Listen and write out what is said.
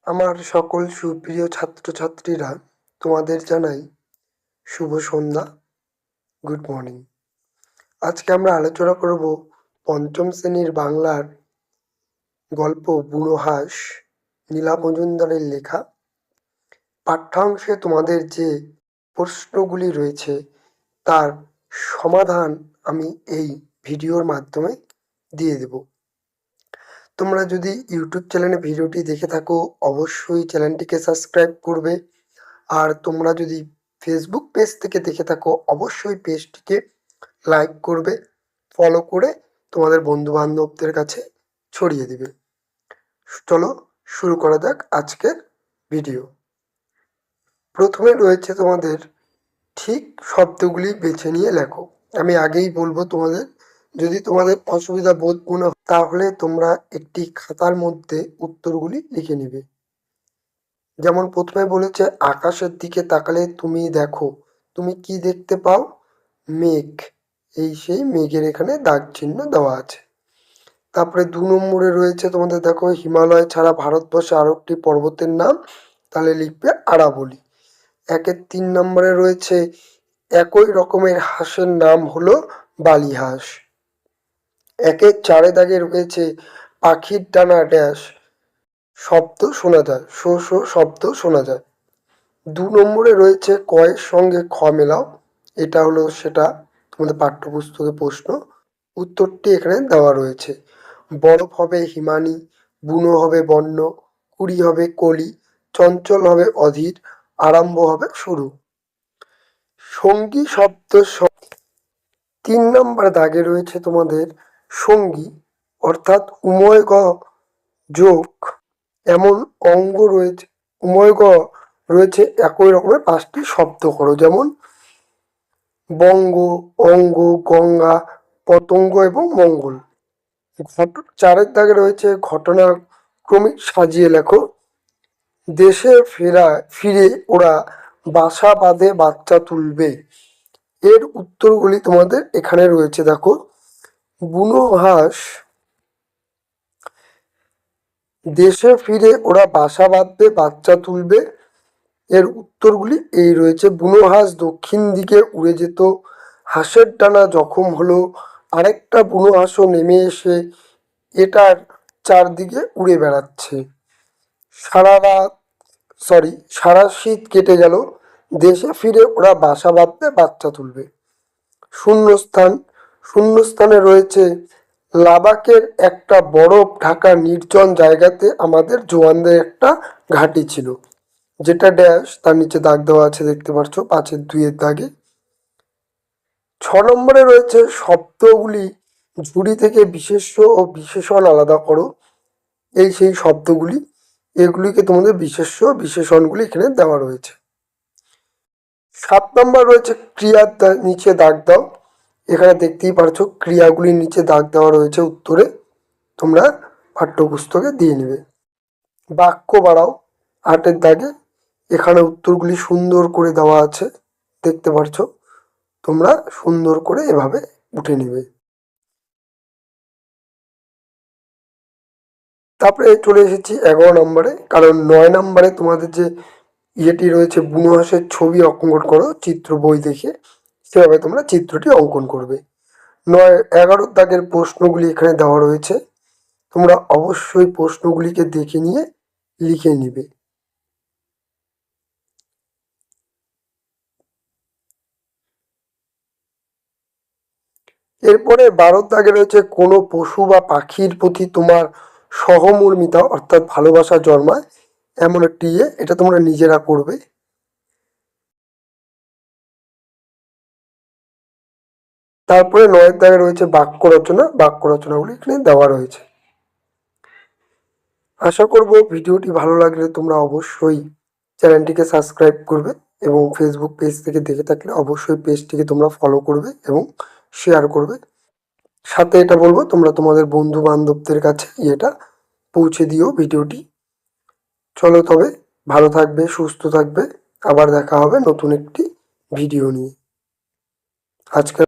আমার সকল সুপ্রিয় ছাত্রছাত্রীরা, তোমাদের জানাই শুভ সন্ধ্যা, গুড মর্নিং। আজকে আমরা আলোচনা করব পঞ্চম শ্রেণীর বাংলার গল্প বুনো হাঁস, নীলা মজুমদারের লেখা। পাঠ্যাংশে তোমাদের যে প্রশ্নগুলি রয়েছে তার সমাধান আমি এই ভিডিওর মাধ্যমে দিয়ে দেব। তোমরা যদি ইউটিউব চ্যানেলে ভিডিওটি দেখে থাকো অবশ্যই চ্যানেলটিকে সাবস্ক্রাইব করবে, আর তোমরা যদি ফেসবুক পেজ থেকে দেখে থাকো অবশ্যই পেজটিকে লাইক করবে, ফলো করে তোমাদের বন্ধুবান্ধবদের কাছে ছড়িয়ে দিবে। চলো শুরু করা যাক আজকের ভিডিও। প্রথমে রয়েছে তোমাদের ঠিক শব্দগুলি বেছে নিয়ে লেখো। আমি আগেই বলবো তোমাদের, যদি তোমাদের অসুবিধা বোধ মনে হয় তাহলে তোমরা একটি খাতার মধ্যে উত্তরগুলি লিখে নিবে। যেমন প্রথমে বলেছে, আকাশের দিকে তাকালে তুমি দেখো, তুমি কি দেখতে পাও? মেঘ। এই সেই মেঘের এখানে দাগ চিহ্ন দেওয়া আছে। তারপরে 2 নম্বরে রয়েছে তোমাদের দেখো, হিমালয় ছাড়া ভারতবর্ষে আরো একটি পর্বতের নাম, তাহলে লিখবে আরাবলি। 1-এর 3 নম্বরে রয়েছে, একই রকমের হাঁসের নাম হলো বালি হাঁস। 1-এর 4 দাগে রয়েছে, পাখির ডানা ড্যাশ শব্দ শোনা যায়, শো শো শব্দ শোনা যায়। 2 নম্বরে রয়েছে, কয়ের সঙ্গে খ মেলাও। এটা হলো সেটা তোমাদের পাঠ্যপুস্তকে প্রশ্ন, উত্তরটি এখানে দেওয়া রয়েছে। বরফ হবে হিমানি, বুনো হবে বন্য, কুড়ি হবে কলি, চঞ্চল হবে অধীর, আরম্ভ হবে শুরু। সঙ্গী শব্দ 3 নম্বর দাগে রয়েছে তোমাদের, সঙ্গী অর্থাৎ উময় গ যোগ এমন অঙ্গ রয়েছে, উময় গ রয়েছে একই রকমের 5টি শব্দ করো, যেমন বঙ্গ, অঙ্গ, গঙ্গা, পতঙ্গ এবং মঙ্গল। 4-এর দাগে রয়েছে, ঘটনা ক্রমিক সাজিয়ে লেখো। দেশে ফিরে ওরা বাসা বাঁধে বাচ্চা তুলবে। এর উত্তরগুলি তোমাদের এখানে রয়েছে দেখো। বুনো হাঁস, দেশে ফিরে ওরা বাসা বাঁধবে বাচ্চা তুলবে। এর উত্তরগুলি এই রয়েছে। বুনো হাঁস দক্ষিণ দিকে উড়ে যেত, হাঁসের ডানা জখম হলো, আরেকটা বুনো হাঁসও নেমে এসে এটার চারদিকে উড়ে বেড়াচ্ছে। সারা শীত কেটে গেল, দেশে ফিরে ওরা বাসা বাঁধবে বাচ্চা তুলবে। শূন্যস্থানে রয়েছে, লাদাখের একটা বরফ ঢাকা নির্জন জায়গাতে আমাদের জওয়ানদের একটা ঘাঁটি ছিল, যেটা ড্যাশ তার নিচে দাগ দেওয়া আছে, দেখতে পাচ্ছ 5-এর 2-এর দাগে। 6 নম্বরে রয়েছে, শব্দগুলি ঝুড়ি থেকে বিশেষ্য ও বিশেষণ আলাদা করো। এই সেই শব্দগুলি, এগুলিকে তোমাদের বিশেষ্য বিশেষণগুলি এখানে দেওয়া রয়েছে। 7 নম্বর রয়েছে, ক্রিয়ার নিচে দাগ দাও। এখানে দেখতেই পারছো ক্রিয়াগুলির নিচে দাগ দেওয়া রয়েছে উত্তরে, তোমরা পাঠ্যপুস্তকে দিয়ে নেবে। বাক্য বাড়াও 8-এর দাগে, এখানে উত্তরগুলি সুন্দর করে দেওয়া আছে, দেখতে পারছো, তোমরা সুন্দর করে এভাবে উঠে নেবে। তারপরে চলে এসেছি 11 নম্বরে, কারণ 9 নম্বরে তোমাদের যে ইয়েটি রয়েছে, বুনো হাঁসের ছবি অঙ্কন করো চিত্র বই দেখে, সেভাবে তোমরা চিত্রটি অঙ্কন করবে। 11 দাগের প্রশ্নগুলি এখানে দেওয়া রয়েছে, তোমরা অবশ্যই প্রশ্নগুলিকে দেখে নিয়ে লিখে নিবে। এরপরে 12 দাগে রয়েছে, কোনো পশু বা পাখির প্রতি তোমার সহমর্মিতা অর্থাৎ ভালোবাসা জন্মায় এমন একটি এটা তোমরা নিজেরা করবে। তারপরে 9 দাগে রয়েছে বাক্য রচনা, বাক্য রচনাগুলি এখানে দেওয়া রয়েছে। আশা করব ভিডিওটি ভালো লাগলে তোমরা অবশ্যই চ্যানেলটিকে সাবস্ক্রাইব করবে, এবং ফেসবুক পেজ থেকে দেখে থাকলে অবশ্যই পেজটিকে তোমরা ফলো করবে এবং শেয়ার করবে। সাথে এটা বলবো, তোমরা তোমাদের বন্ধু বান্ধবদের কাছে এটা পৌঁছে দিও ভিডিওটি। চলো তবে, ভালো থাকবে, সুস্থ থাকবে, আবার দেখা হবে নতুন একটি ভিডিও নিয়ে। আজকে